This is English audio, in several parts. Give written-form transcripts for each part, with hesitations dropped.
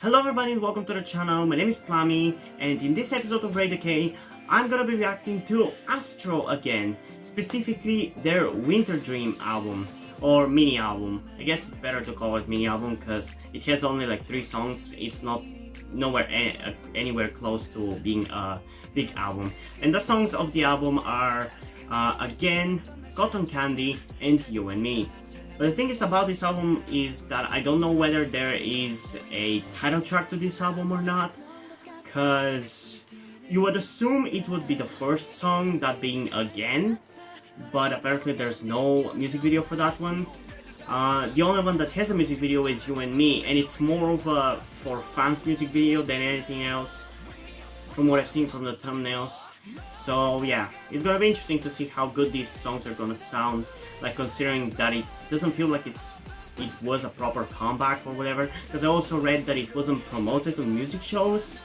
Hello everybody and welcome to the channel. My name is Plami, and in this episode of Radio K, I'm gonna be reacting to ASTRO again, specifically their Winter Dream album, or mini album. I guess it's better to call it mini album because it has only like 3 songs. It's not anywhere close to being a big album. And the songs of the album are, again, Cotton Candy and You and Me. But the thing is about this album is that I don't know whether there is a title track to this album or not, cause you would assume it would be the first song, that being Again, but apparently there's no music video for that one. The only one that has a music video is You and Me, and it's more of a for fans music video than anything else, from what I've seen from the thumbnails. So yeah, it's gonna be interesting to see how good these songs are gonna sound, like considering that it doesn't feel like it was a proper comeback or whatever, because I also read that it wasn't promoted on music shows.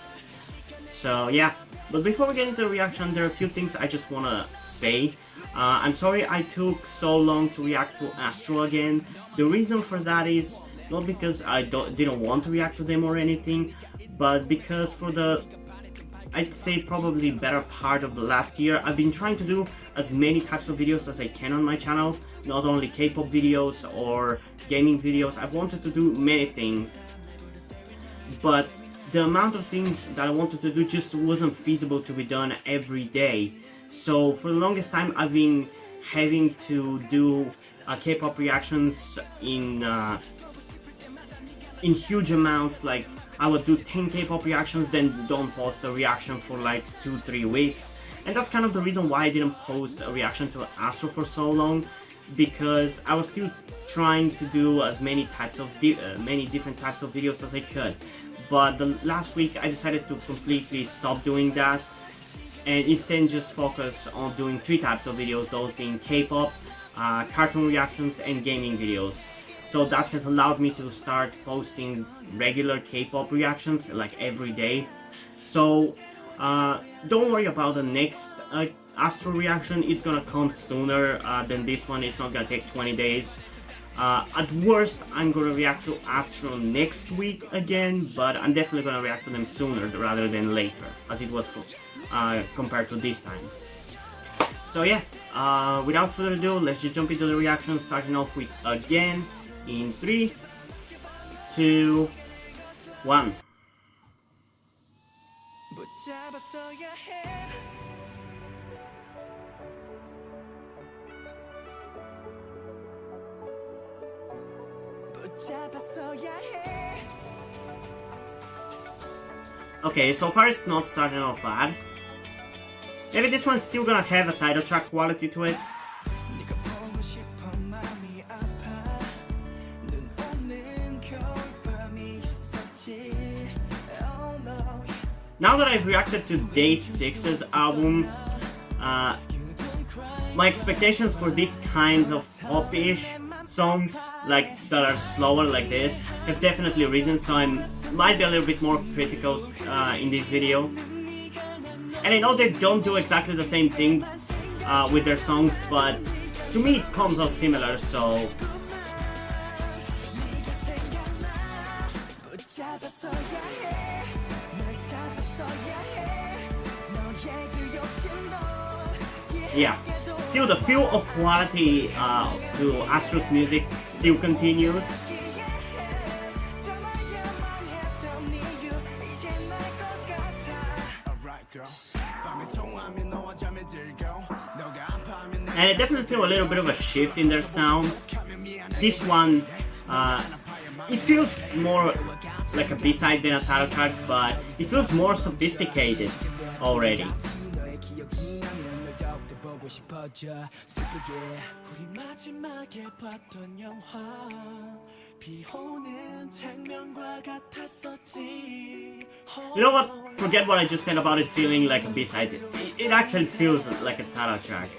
So yeah, but before we get into the reaction, there are a few things I just wanna say. I'm sorry I took so long to react to ASTRO again. The reason for that is not because I didn't want to react to them or anything, but because for the, I'd say probably better part of the last year, I've been trying to do as many types of videos as I can on my channel, not only K-pop videos or gaming videos. I've wanted to do many things, but the amount of things that I wanted to do just wasn't feasible to be done every day. So for the longest time I've been having to do K-pop reactions in huge amounts. Like I would do 10 K-pop reactions, then don't post a reaction for like 2-3 weeks. And that's kind of the reason why I didn't post a reaction to ASTRO for so long, because I was still trying to do as many types of many different types of videos as I could. But the last week I decided to completely stop doing that and instead just focus on doing 3 types of videos, those being K-pop, cartoon reactions, and gaming videos. So that has allowed me to start posting regular K-pop reactions like every day. So don't worry about the next ASTRO reaction, it's gonna come sooner than this one. It's not gonna take 20 days. At worst, I'm gonna react to ASTRO next week again, but I'm definitely gonna react to them sooner rather than later, as it was compared to this time. So yeah, without further ado, let's just jump into the reaction, starting off with Again in 3, 2, 1. Okay, so far it's not starting off bad. Maybe this one's still gonna have a title track quality to it. Now that I've reacted to Day 6's album, my expectations for these kinds of pop-ish songs, like that are slower like this, have definitely risen, so I might be a little bit more critical in this video. And I know they don't do exactly the same thing with their songs, but to me it comes off similar, so... Yeah, still the feel of quality to ASTRO's music still continues. And I definitely feel a little bit of a shift in their sound. This one, it feels more like a B-side than a title track, but it feels more sophisticated already. You know what? Forget what I just said about it feeling like a B-side. It actually feels like a title track.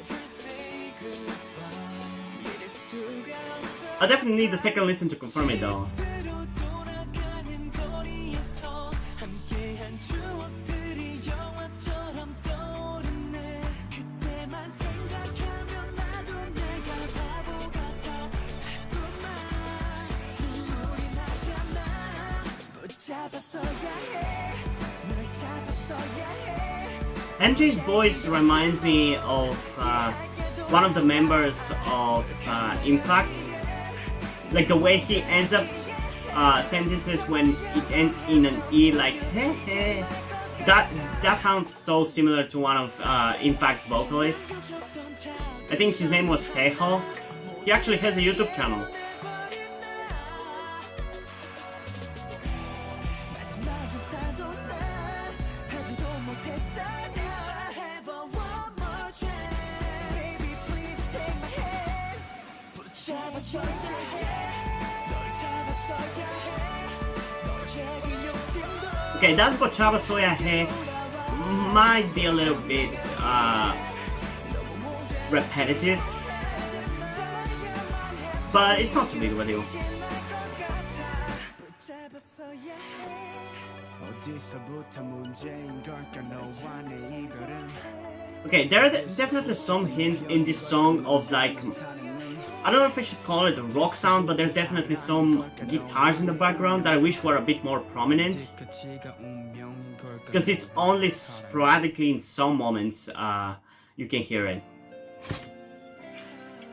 I definitely need the second listen to confirm it though. MJ's voice reminds me of one of the members of Impact. Like the way he ends up sentences when it ends in an E, like hey hey. That sounds so similar to one of Impact's vocalists. I think his name was Tejo. He actually has a YouTube channel. Okay, that "Bochabassoya He" might be a little bit repetitive, but it's not too big of a deal. Okay, there are definitely some hints in this song of like, I don't know if I should call it a rock sound, but there's definitely some guitars in the background that I wish were a bit more prominent. Because it's only sporadically in some moments you can hear it.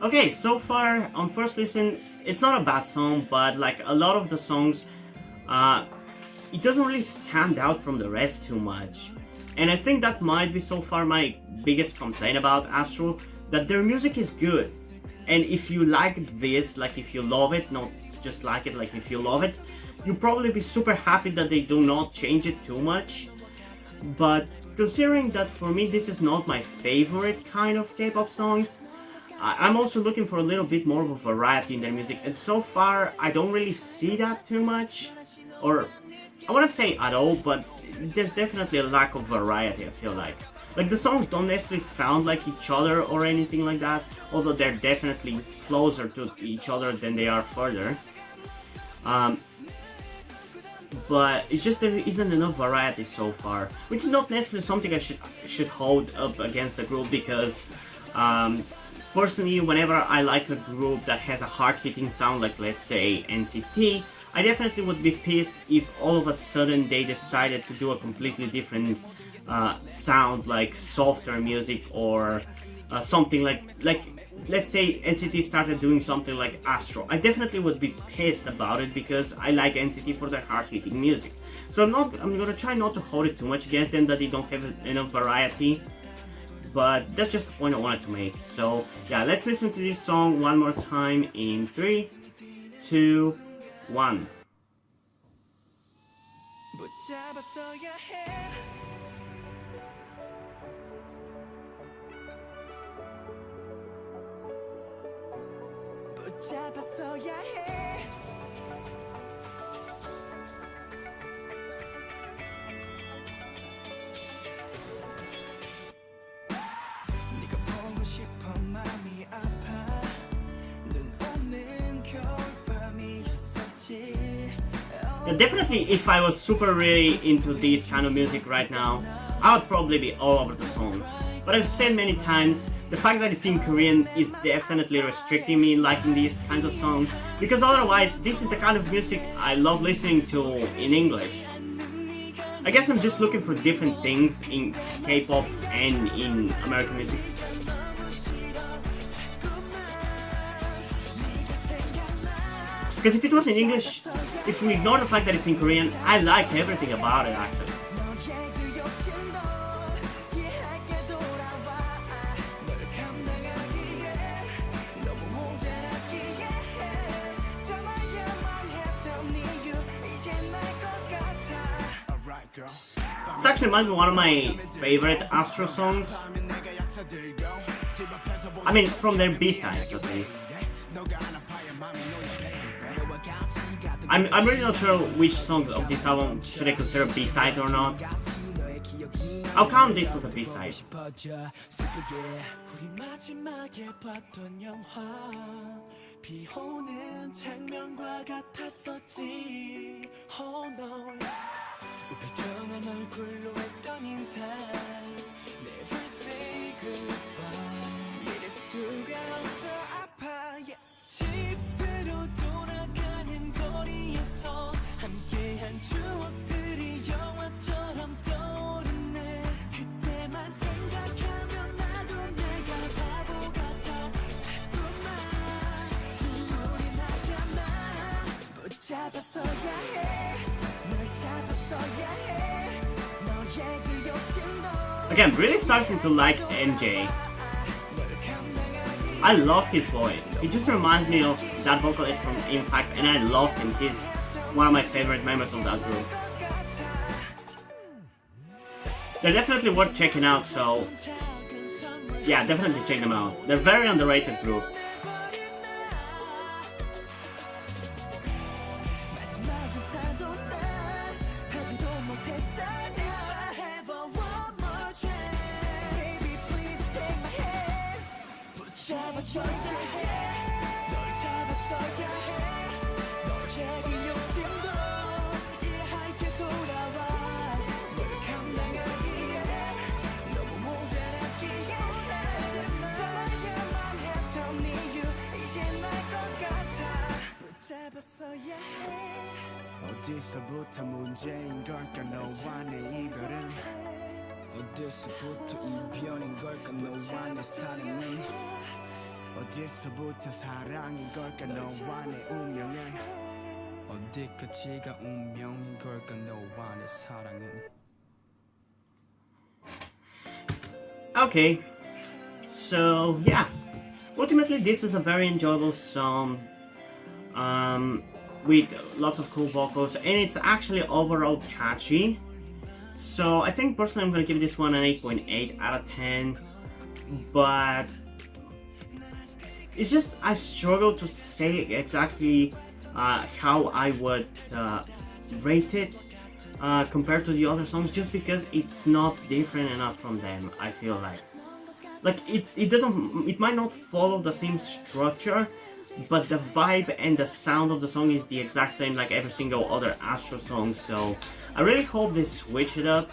Okay, so far on first listen, it's not a bad song, but like a lot of the songs, it doesn't really stand out from the rest too much. And I think that might be so far my biggest complaint about ASTRO, that their music is good. And if you like this, like if you love it, not just like it, like if you love it, you'll probably be super happy that they do not change it too much. But considering that for me this is not my favorite kind of K-pop songs, I'm also looking for a little bit more of a variety in their music, and so far I don't really see that too much. Or I wouldn't say at all, but there's definitely a lack of variety, I feel like. Like the songs don't necessarily sound like each other or anything like that, although they're definitely closer to each other than they are further. But it's just there isn't enough variety so far, which is not necessarily something I should hold up against the group, because personally, whenever I like a group that has a hard-hitting sound, like let's say NCT, I definitely would be pissed if all of a sudden they decided to do a completely different sound, like softer music, or something like let's say NCT started doing something like ASTRO. I definitely would be pissed about it, because I like NCT for their hard-hitting music. So I'm gonna try not to hold it too much against them that they don't have enough variety. But that's just the point I wanted to make. So yeah, let's listen to this song one more time in 3, 2, 1. Yeah, definitely, if I was super really into this kind of music right now, I would probably be all over the song. But I've said many times, the fact that it's in Korean is definitely restricting me in liking these kinds of songs, because otherwise this is the kind of music I love listening to in English. I guess I'm just looking for different things in K-pop and in American music. Because if it was in English, if we ignore the fact that it's in Korean, I like everything about it actually. This actually might be one of my favorite ASTRO songs. I mean, from their B-sides at least. I'm really not sure which songs of this album should I consider B-side or not. I'll count this as a B-side. 집으로 돌아가는 거리에서 함께한 추억들 Okay, I'm really starting to like MJ. I love his voice. It just reminds me of that vocalist from Impact, and I love him. He's one of my favorite members of that group. They're definitely worth checking out, so yeah, definitely check them out. They're a very underrated group. 어디서부터 문제인 걸까 너와 내 이별은 어디서부터 이별인 걸까 너와 내 사랑은 어디서부터 사랑인 걸까 너와 내 운명은 어디까지가 운명인 걸까 너와 내 사랑은. Okay, so yeah, ultimately this is a very enjoyable song. With lots of cool vocals, and it's actually overall catchy. So I think personally I'm gonna give this one an 8.8 out of 10, but it's just I struggle to say exactly how I would rate it compared to the other songs, just because it's not different enough from them. I feel like it might not follow the same structure, but the vibe and the sound of the song is the exact same like every single other Astro song. So I really hope they switch it up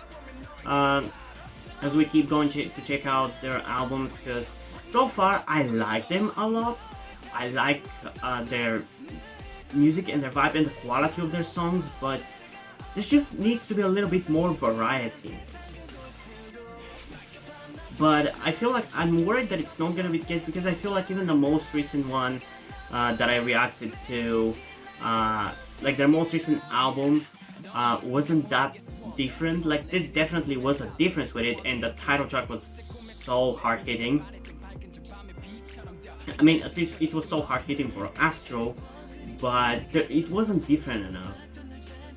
as we keep going to check out their albums, because so far I like them a lot. I like their music and their vibe and the quality of their songs, but there just needs to be a little bit more variety. But I feel like I'm worried that it's not gonna be the case, because I feel like even the most recent one that I reacted to, like their most recent album, wasn't that different. Like there definitely was a difference with it, and the title track was so hard-hitting. I mean, at least it was so hard-hitting for Astro, but it wasn't different enough.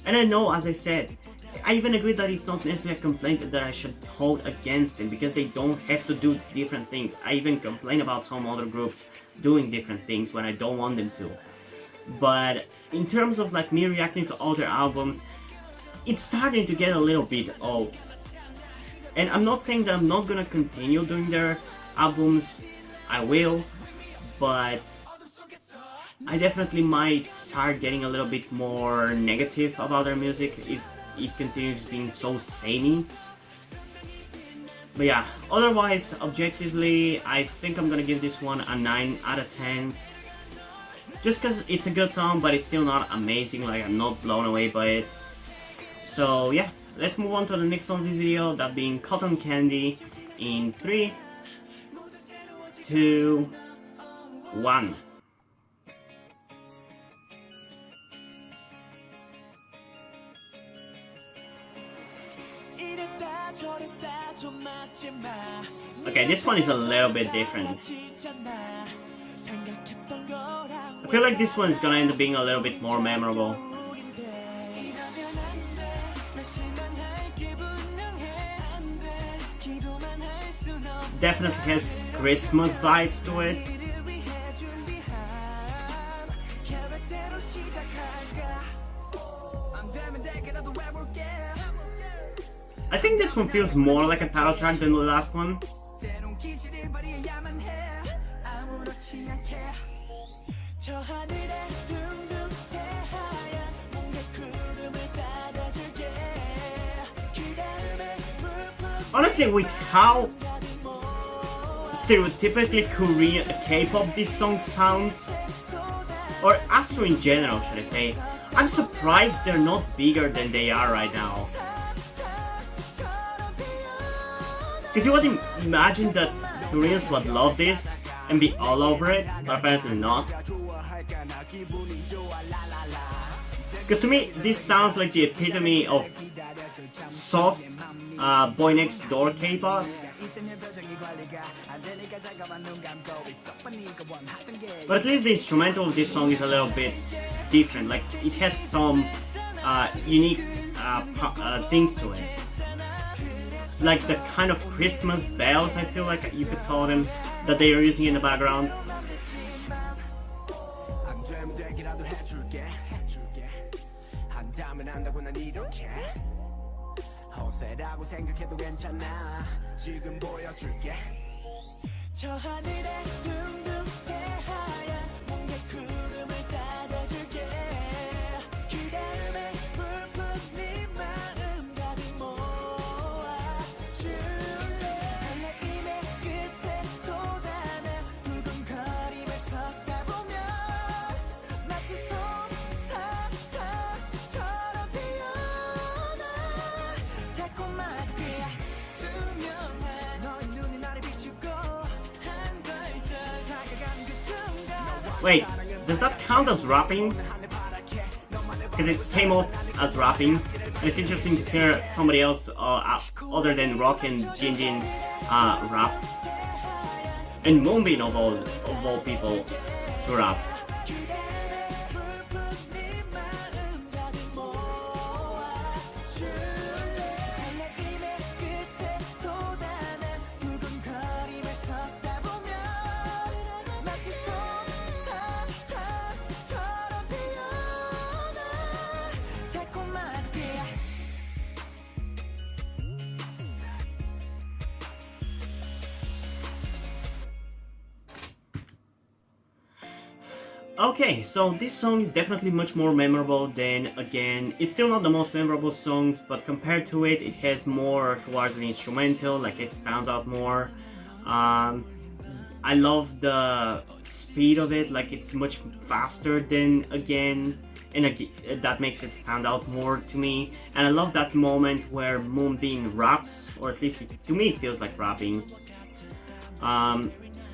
And I know, as I said, I even agree that it's not necessarily a complaint that I should hold against them, because they don't have to do different things. I even complain about some other groups doing different things when I don't want them to. But in terms of like me reacting to other albums, it's starting to get a little bit old. And I'm not saying that I'm not gonna continue doing their albums. I will, but I definitely might start getting a little bit more negative about their music if it continues being so samey. But yeah, otherwise, objectively, I think I'm gonna give this one a 9 out of 10. Just because it's a good song, but it's still not amazing, like I'm not blown away by it. So yeah, let's move on to the next song of this video, that being Cotton Candy, in 3, 2, 1. Okay, this one is a little bit different. I feel like this one is gonna end up being a little bit more memorable. Definitely has Christmas vibes to it. I think this one feels more like a title track than the last one. Honestly, with how stereotypically Korean K-pop this song sounds, or Astro in general, should I say, I'm surprised they're not bigger than they are right now. Because you would imagine that Koreans would love this and be all over it, but apparently not. Because to me, this sounds like the epitome of soft boy next door K-pop. But at least the instrumental of this song is a little bit different. Like it has some unique things to it. Like the kind of Christmas bells, I feel like you could call them, that they are using in the background. Wait, does that count as rapping? Because it came off as rapping. And it's interesting to hear somebody else other than Rock and Jinjin rap. And Moonbin of all people to rap. Okay, so this song is definitely much more memorable than Again. It's still not the most memorable songs, but compared to it, it has more towards the instrumental, like it stands out more. I love the speed of it, like it's much faster than Again, and that makes it stand out more to me. And I love that moment where Moonbin raps, or at least to me it feels like rapping.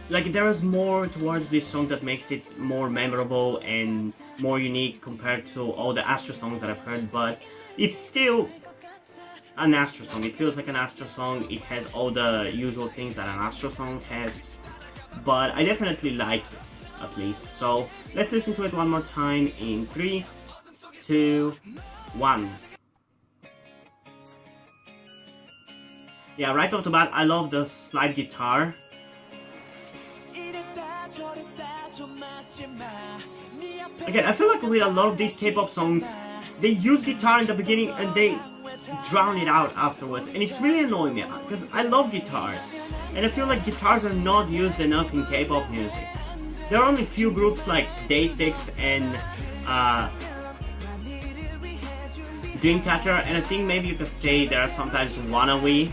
Like there is more towards this song that makes it more memorable and more unique compared to all the ASTRO songs that I've heard, but it's still an ASTRO song. It feels like an ASTRO song. It has all the usual things that an ASTRO song has, but I definitely like it, at least. So let's listen to it one more time in 3, 2, 1. Yeah, right off the bat, I love the slide guitar. Again, I feel like with a lot of these K-pop songs, they use guitar in the beginning and they drown it out afterwards, and it's really annoying me because I love guitars, and I feel like guitars are not used enough in K-pop music. There are only few groups like Day6 and Dreamcatcher, and I think maybe you could say there are sometimes Wannabe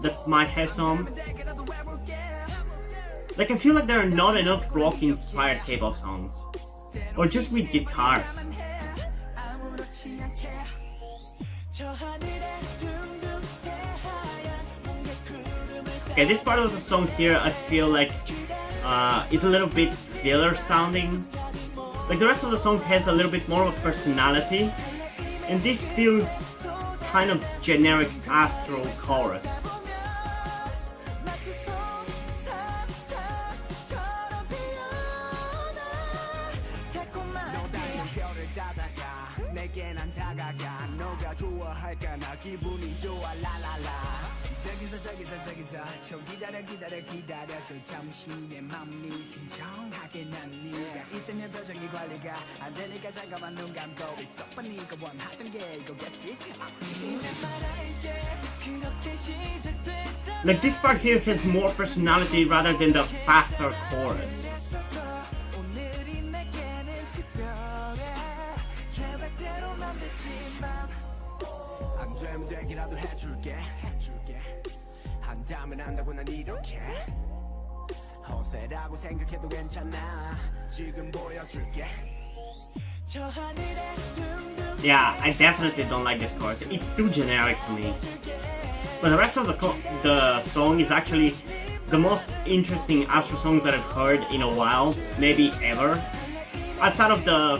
that might have some. Like, I feel like there are not enough rock-inspired K-pop songs. Or just with guitars. Okay, this part of the song here, I feel like is a little bit filler sounding. Like, the rest of the song has a little bit more of personality. And this feels kind of generic ASTRO chorus. Like, this part here has more personality rather than the faster chorus. Yeah, I definitely don't like this chorus. It's too generic to me. But the rest of the song is actually the most interesting ASTRO songs that I've heard in a while, maybe ever. Outside of the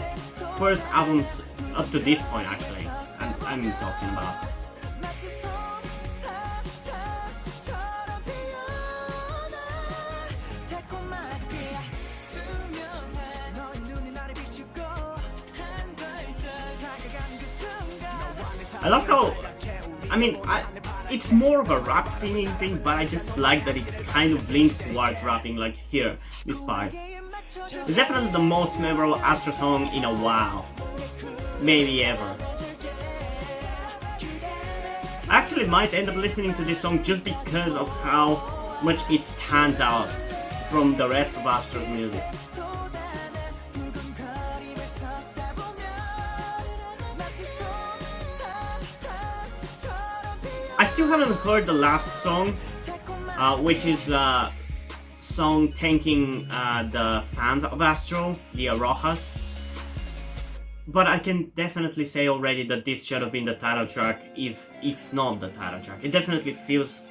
first album's up to this point actually. I'm talking about. I love how, it's more of a rap singing thing, but I just like that it kind of leans towards rapping, like here, this part. It's definitely the most memorable ASTRO song in a while. Maybe ever. I actually might end up listening to this song just because of how much it stands out from the rest of ASTRO's music. I still haven't heard the last song, which is a song thanking the fans of ASTRO, the Rojas. But I can definitely say already that this should have been the title track if it's not the title track. It definitely feels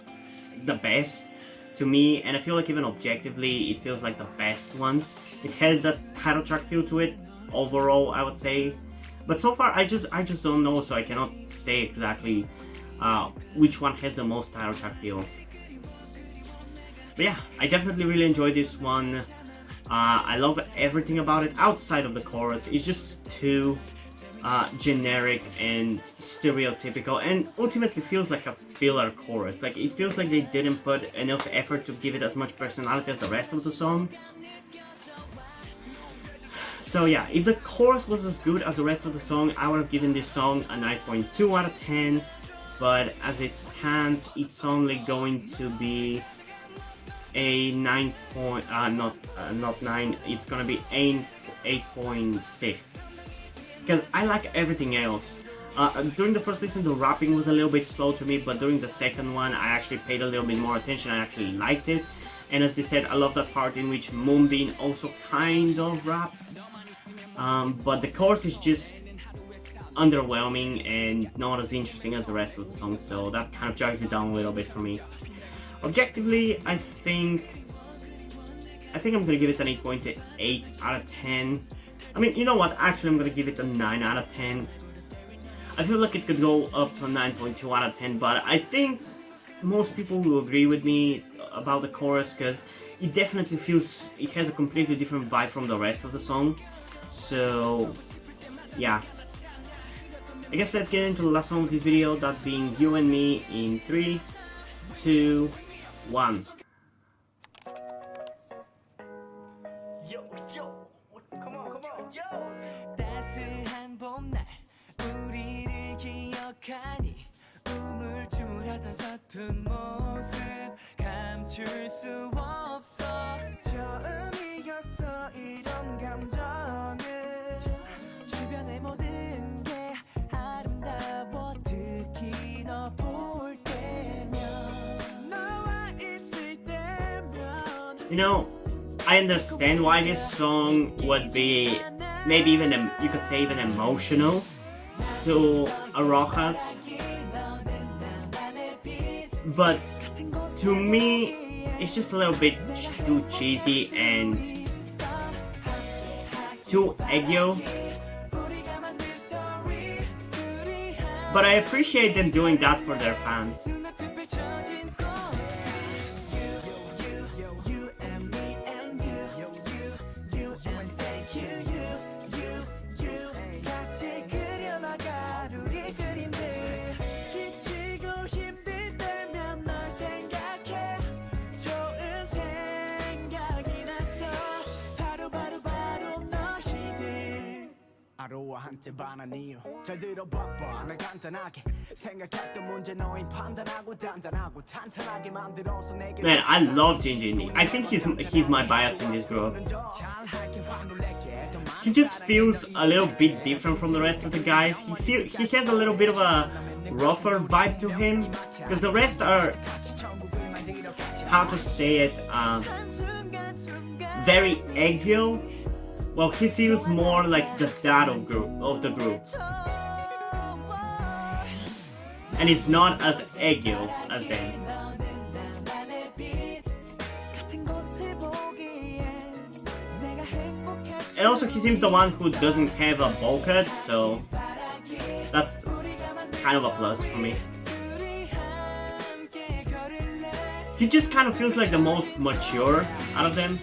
the best to me, and I feel like even objectively it feels like the best one. It has that title track feel to it overall, I would say. But so far I just don't know, so I cannot say exactly which one has the most title track feel. But yeah, I definitely really enjoyed this one. I love everything about it outside of the chorus. It's just too generic and stereotypical, and ultimately feels like a filler chorus. Like, it feels like they didn't put enough effort to give it as much personality as the rest of the song. So yeah, if the chorus was as good as the rest of the song, I would have given this song a 9.2 out of 10. But as it stands, it's only going to be a 9 point, not 9, it's gonna be 8.6. Because I like everything else. During the first listen, the rapping was a little bit slow to me, but during the second one, I actually paid a little bit more attention. I actually liked it. And as they said, I love that part in which Moonbin also kind of raps. But the chorus is just underwhelming and not as interesting as the rest of the song, so that kind of drags it down a little bit for me. Objectively, I think I'm gonna give it an 8.8 out of 10. I mean, you know what, actually I'm gonna give it a 9 out of 10. I feel like it could go up to a 9.2 out of 10, but I think most people will agree with me about the chorus, because it definitely feels, it has a completely different vibe from the rest of the song. So yeah, I guess let's get into the last one of this video, that being You and Me, in 3, 2, 1. 따스한 봄날 우리를 기억하니 우물쭈물하던 서툰 모습 감출 수 없어 처음이었어 이런 감정은 주변의 모든 게 아름다워 특히 너 볼 때면 너와 있을 때면. You know, I understand why this song would be maybe even, you could say, even emotional to a Rojas, but to me it's just a little bit too cheesy and too aegyo. But I appreciate them doing that for their fans. 한때 반한 이유 잘 들어봐봐 나 간단하게 생각했던 문제 너인 판단하고 단단하고 탄탄하게 만들어서 내게. Man, I love Jinjin. I think he's my bias in this group. He just feels a little bit different from the rest of the guys. He has a little bit of a rougher vibe to him, because the rest are, how to say it, very aegyo. Well, he feels more like the dad of the group. And he's not as aegyo as them. And also he seems the one who doesn't have a bowl cut, so that's kind of a plus for me. He just kind of feels like the most mature out of them.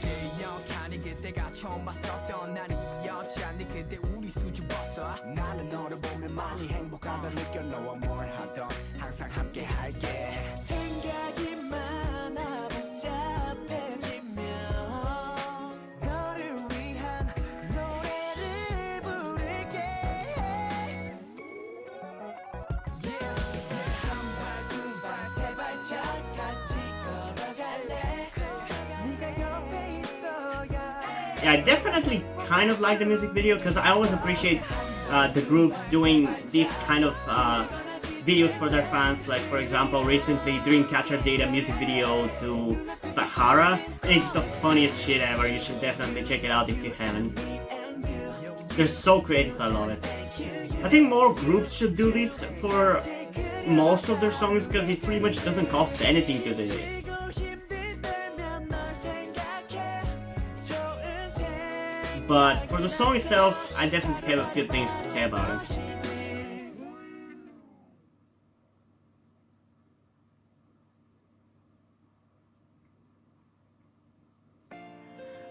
Yeah, I definitely kind of like the music video because I always appreciate the groups doing these kind of videos for their fans. Like for example, recently Dreamcatcher did a music video to Sahara, and it's the funniest shit ever. You should definitely check it out if you haven't. They're so creative, I love it. I think more groups should do this for most of their songs because it pretty much doesn't cost anything to do this. But for the song itself, I definitely have a few things to say about it.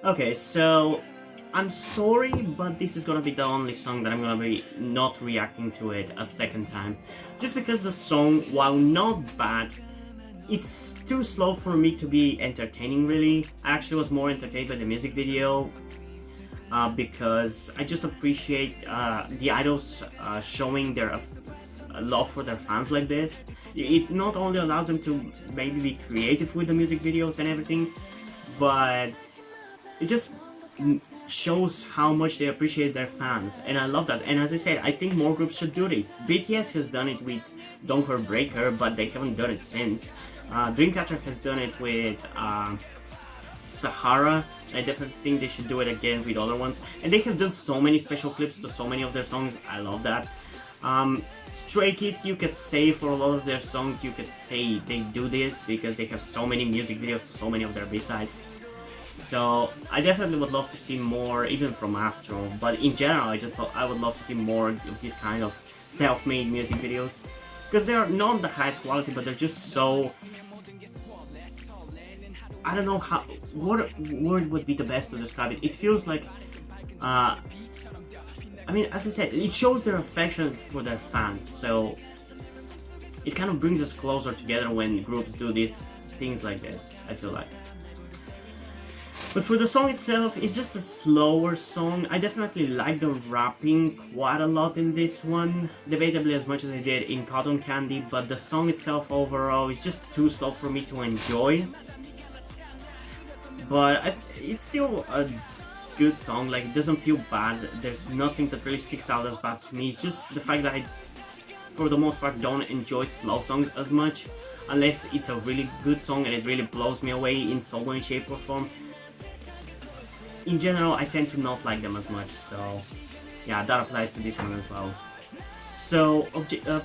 Okay, so I'm sorry, but this is gonna be the only song that I'm gonna be not reacting to it a second time. Just because the song, while not bad, it's too slow for me to be entertaining really. I actually was more entertained by the music video. Because I just appreciate the idols showing their love for their fans like this. It not only allows them to maybe be creative with the music videos and everything, but it just shows how much they appreciate their fans, and I love that. And as I said, I think more groups should do this. BTS has done it with Don't Breaker, but they haven't done it since. Dreamcatcher has done it with Sahara. I definitely think they should do it again with other ones. And they have done so many special clips to so many of their songs. I love that. Stray Kids, you could say for a lot of their songs, you could say they do this because they have so many music videos to so many of their B-sides. So I definitely would love to see more, even from ASTRO. But in general, I would love to see more of these kind of self-made music videos. Because they are not the highest quality, but they're just so... I don't know what word would be the best to describe it. It feels like, I mean, as I said, it shows their affection for their fans, so it kind of brings us closer together when groups do these things like this, I feel like. But for the song itself, it's just a slower song. I definitely like the rapping quite a lot in this one, debatably as much as I did in Cotton Candy, but the song itself overall is just too slow for me to enjoy. But it's still a good song, like it doesn't feel bad. There's nothing that really sticks out as bad to me. It's just the fact that I, for the most part, don't enjoy slow songs as much, unless it's a really good song and it really blows me away in some way, shape or form. In general, I tend to not like them as much, so yeah, that applies to this one as well. So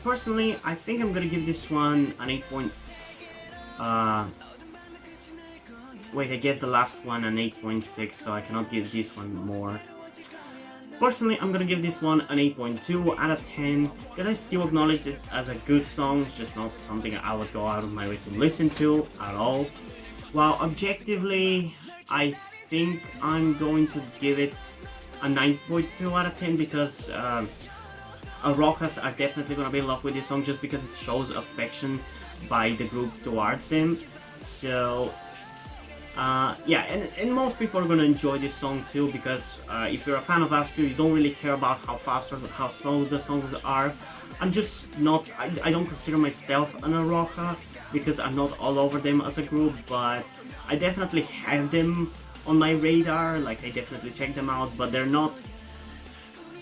personally, I think I'm gonna give this one an 8 point... Wait, I gave the last one an 8.6, so I cannot give this one more. Personally, I'm gonna give this one an 8.2 out of 10, because I still acknowledge it as a good song. It's just not something I would go out of my way to listen to at all. While objectively, I think I'm going to give it a 9.2 out of 10, because Rojas are definitely gonna be in love with this song just because it shows affection by the group towards them. So yeah, and most people are gonna enjoy this song too, because if you're a fan of ASTRO, you don't really care about how fast or how slow the songs are. I'm just not, I don't consider myself an Roja because I'm not all over them as a group, but I definitely have them on my radar. Like, I definitely check them out, but they're not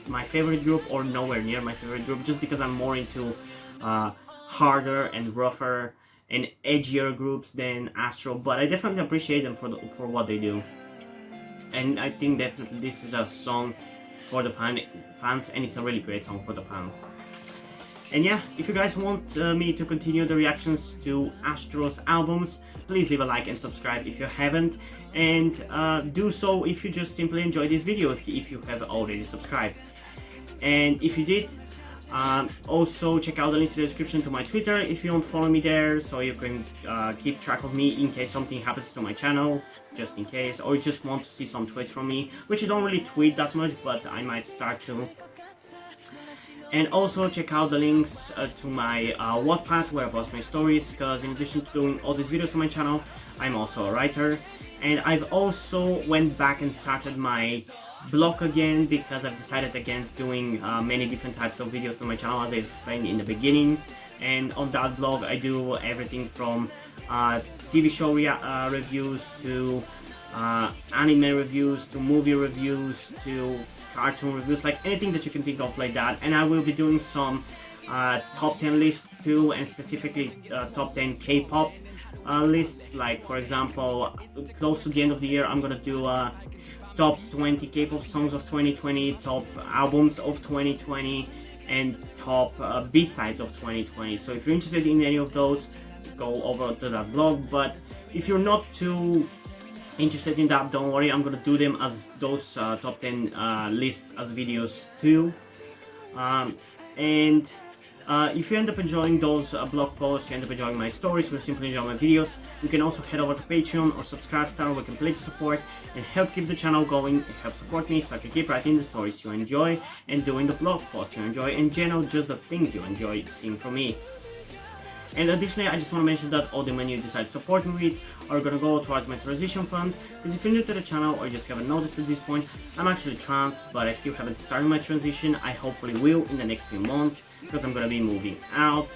my favorite group or nowhere near my favorite group, just because I'm more into harder and rougher and edgier groups than ASTRO, but I definitely appreciate them for what they do. And I think definitely this is a song for the fans, and it's a really great song for the fans. And yeah, if you guys want me to continue the reactions to ASTRO's albums, please leave a like and subscribe if you haven't, and do so if you just simply enjoy this video, if you have already subscribed. And if you did, Also check out the links in the description to my Twitter if you don't follow me there, so you can keep track of me in case something happens to my channel, just in case, or you just want to see some tweets from me, which I don't really tweet that much, but I might start to. And also check out the links to my Wattpad, where I post my stories, because in addition to doing all these videos on my channel, I'm also a writer. And I've also went back and started my blog again, because I've decided against doing many different types of videos on my channel, as I explained in the beginning. And on that blog I do everything from TV show reviews to anime reviews to movie reviews to cartoon reviews, like anything that you can think of like that. And I will be doing some top 10 lists too, and specifically top 10 K-pop lists. Like for example, close to the end of the year I'm gonna do top 20 K-pop songs of 2020, top albums of 2020, and top B-sides of 2020. So if you're interested in any of those, go over to that blog. But if you're not too interested in that, don't worry, I'm gonna do them as those top 10 lists as videos too. And if you end up enjoying those blog posts, you end up enjoying my stories, or simply enjoy my videos, you can also head over to Patreon or Subscribe Star, where you can pledge support and help keep the channel going, and help support me so I can keep writing the stories you enjoy and doing the blog posts you enjoy, in general, just the things you enjoy seeing from me. And additionally, I just want to mention that all the money you decide to support me with are gonna go towards my transition fund, because if you're new to the channel or you just haven't noticed at this point, I'm actually trans, but I still haven't started my transition. I hopefully will in the next few months, because I'm gonna be moving out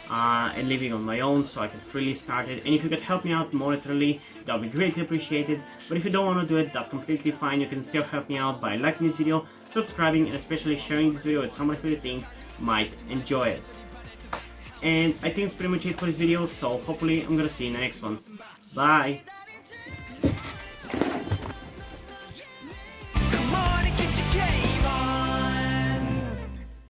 and living on my own, so I can freely start it. And if you could help me out monetarily, that would be greatly appreciated. But if you don't want to do it, that's completely fine. You can still help me out by liking this video, subscribing, and especially sharing this video with someone who you think might enjoy it. And I think that's pretty much it for this video, so hopefully I'm gonna see you in the next one. Bye!